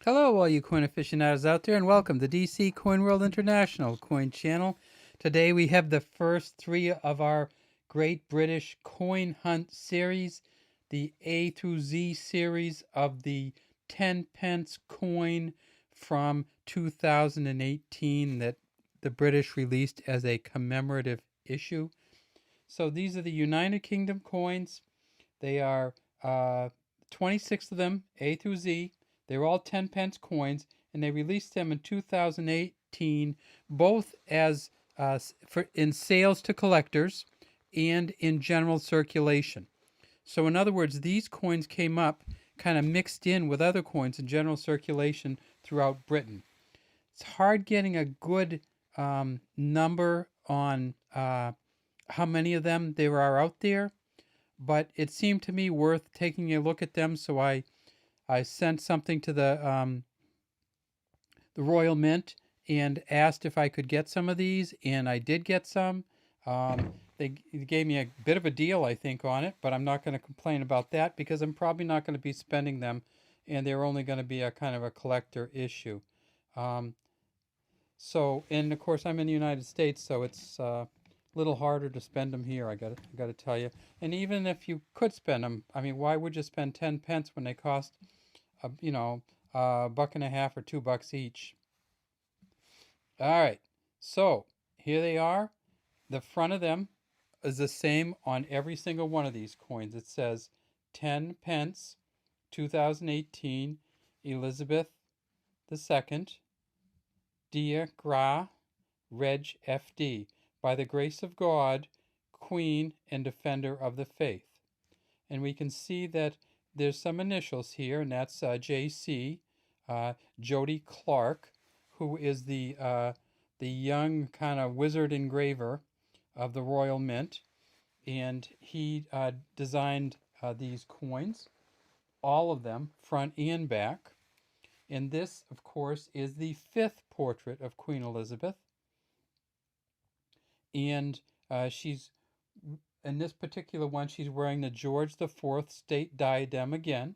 Hello, all you coin aficionados out there, and welcome to DC Coin World International Coin Channel. Today we have the first three of our Great British Coin Hunt series, the A through Z series of the 10 pence coin from 2018 that the British released as a commemorative issue. So these are the United Kingdom coins. They are 26 of them, A through Z. They were all 10 pence coins, and they released them in 2018, both as in sales to collectors and in general circulation. So in other words, these coins came up kind of mixed in with other coins in general circulation throughout Britain. It's hard getting a good number on how many of them there are out there, but it seemed to me worth taking a look at them, so I sent something to the Royal Mint and asked if I could get some of these, and I did get some. They gave me a bit of a deal, I think, on it, but I'm not going to complain about that because I'm probably not going to be spending them, and they're only going to be a kind of a collector issue. And of course, I'm in the United States, so it's a little harder to spend them here. I got to tell you. And even if you could spend them, I mean, why would you spend 10 pence when they cost, a buck and a half or $2 each? All right. So here they are. The front of them is the same on every single one of these coins. It says 10 pence, 2018, Elizabeth II, Dia Gra, Reg FD, by the grace of God, Queen and Defender of the Faith. And we can see that there's some initials here, and that's JC, Jody Clark, who is the young kind of wizard engraver of the Royal Mint, and he designed these coins, all of them, front and back. And this, of course, is the fifth portrait of Queen Elizabeth. And she's, in this particular one, she's wearing the George IV state diadem again.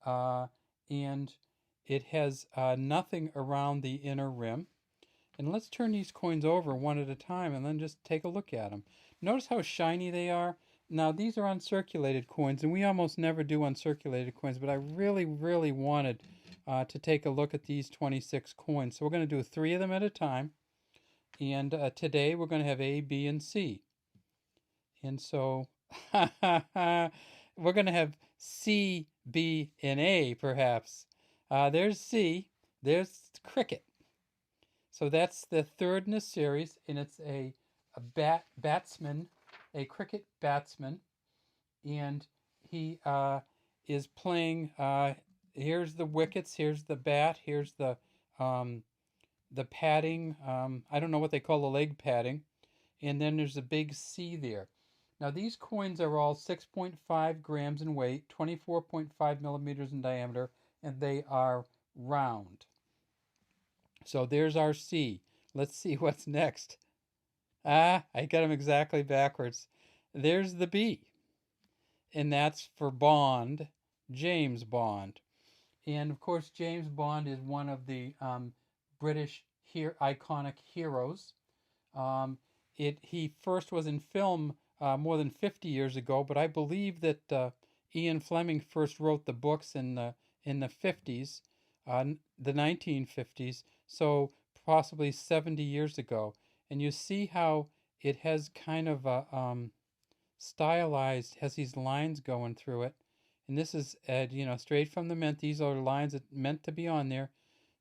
And it has nothing around the inner rim. And let's turn these coins over one at a time and then just take a look at them. Notice how shiny they are. Now, these are uncirculated coins, and we almost never do uncirculated coins, but I really, really wanted to take a look at these 26 coins. So we're going to do 3 of them at a time. And today we're going to have A, B, and C. And so we're going to have C, B, and A, perhaps. There's C. There's cricket. So that's the third in the series, and it's a batsman, a cricket batsman, and he is playing. Here's the wickets. Here's the bat. Here's the padding. I don't know what they call the leg padding, and then there's a big C there. Now these coins are all 6.5 grams in weight, 24.5 millimeters in diameter, and they are round. So there's our C. Let's see what's next. I got them exactly backwards. There's the B. And that's for Bond, James Bond. And of course, James Bond is one of the British iconic heroes. He first was in film more than 50 years ago, but I believe that Ian Fleming first wrote the books in the 50s, the 1950s, so possibly 70 years ago. And you see how it has kind of a stylized, has these lines going through it. And this is, straight from the mint. These are lines that meant to be on there.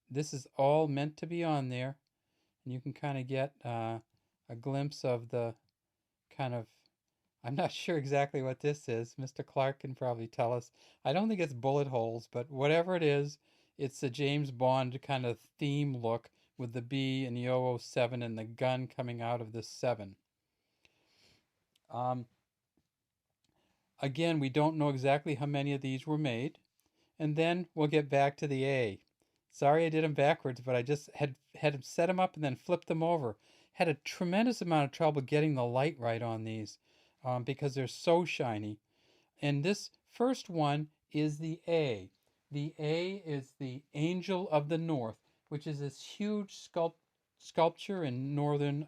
This is all meant to be on there. And you can kind of get a glimpse of the kind of, I'm not sure exactly what this is. Mr. Clark can probably tell us. I don't think it's bullet holes, but whatever it is, it's a James Bond kind of theme look with the B and the 007 and the gun coming out of the 7. Again, we don't know exactly how many of these were made. And then we'll get back to the A. Sorry I did them backwards, but I just had set them up and then flipped them over. Had a tremendous amount of trouble getting the light right on these because they're so shiny. And this first one is the A. The A is the Angel of the North, which is this huge sculpture in northern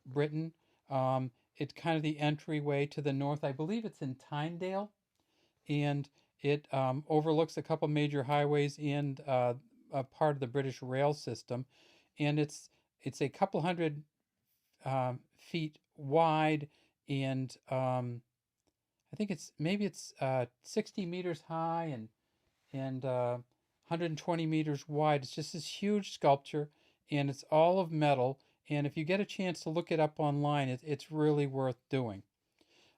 Britain. It's kind of the entryway to the north. I believe it's in Tynedale, and it overlooks a couple major highways and a part of the British rail system. And it's a couple hundred feet wide, and I think it's 60 meters high and 120 meters wide. It's just this huge sculpture, and it's all of metal. And if you get a chance to look it up online, it's really worth doing.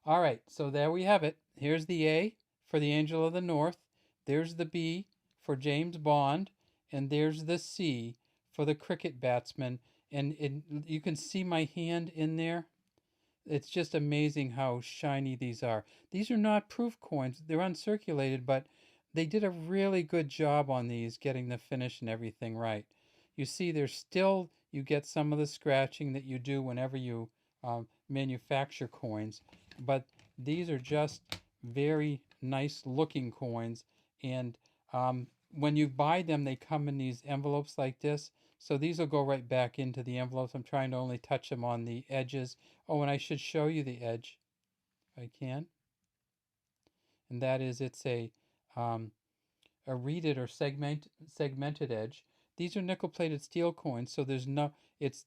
All right, so there we have it. Here's the A for the Angel of the North. There's the B for James Bond, and there's the C for the cricket batsman. And you can see my hand in there. It's just amazing how shiny these are. These are not proof coins. They're uncirculated, but they did a really good job on these, getting the finish and everything right. You see, there's still, you get some of the scratching that you do whenever you manufacture coins, but these are just very nice looking coins. And when you buy them, they come in these envelopes like this. So these will go right back into the envelopes. I'm trying to only touch them on the edges. Oh, and I should show you the edge, if I can. And that is, it's um, a reeded or segmented edge. These are nickel plated steel coins, so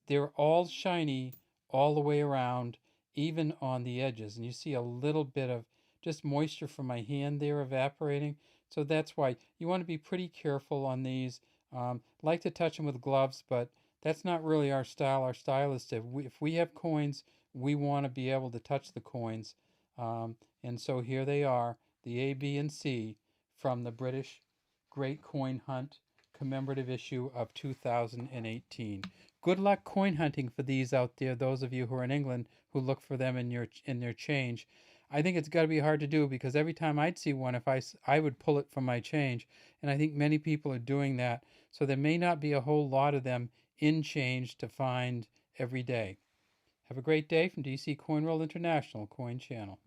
they're all shiny all the way around, even on the edges. And you see a little bit of just moisture from my hand there evaporating. So that's why you want to be pretty careful on these. Like to touch them with gloves, but that's not really our style. Our style is if we have coins, we want to be able to touch the coins. And so here they are, the A, B, and C from the British Great Coin Hunt commemorative issue of 2018. Good luck coin hunting for these out there, those of you who are in England who look for them in their change. I think it's got to be hard to do, because every time I'd see one, if I would pull it from my change, and I think many people are doing that. So there may not be a whole lot of them in change to find every day. Have a great day from DC Coin World International Coin Channel.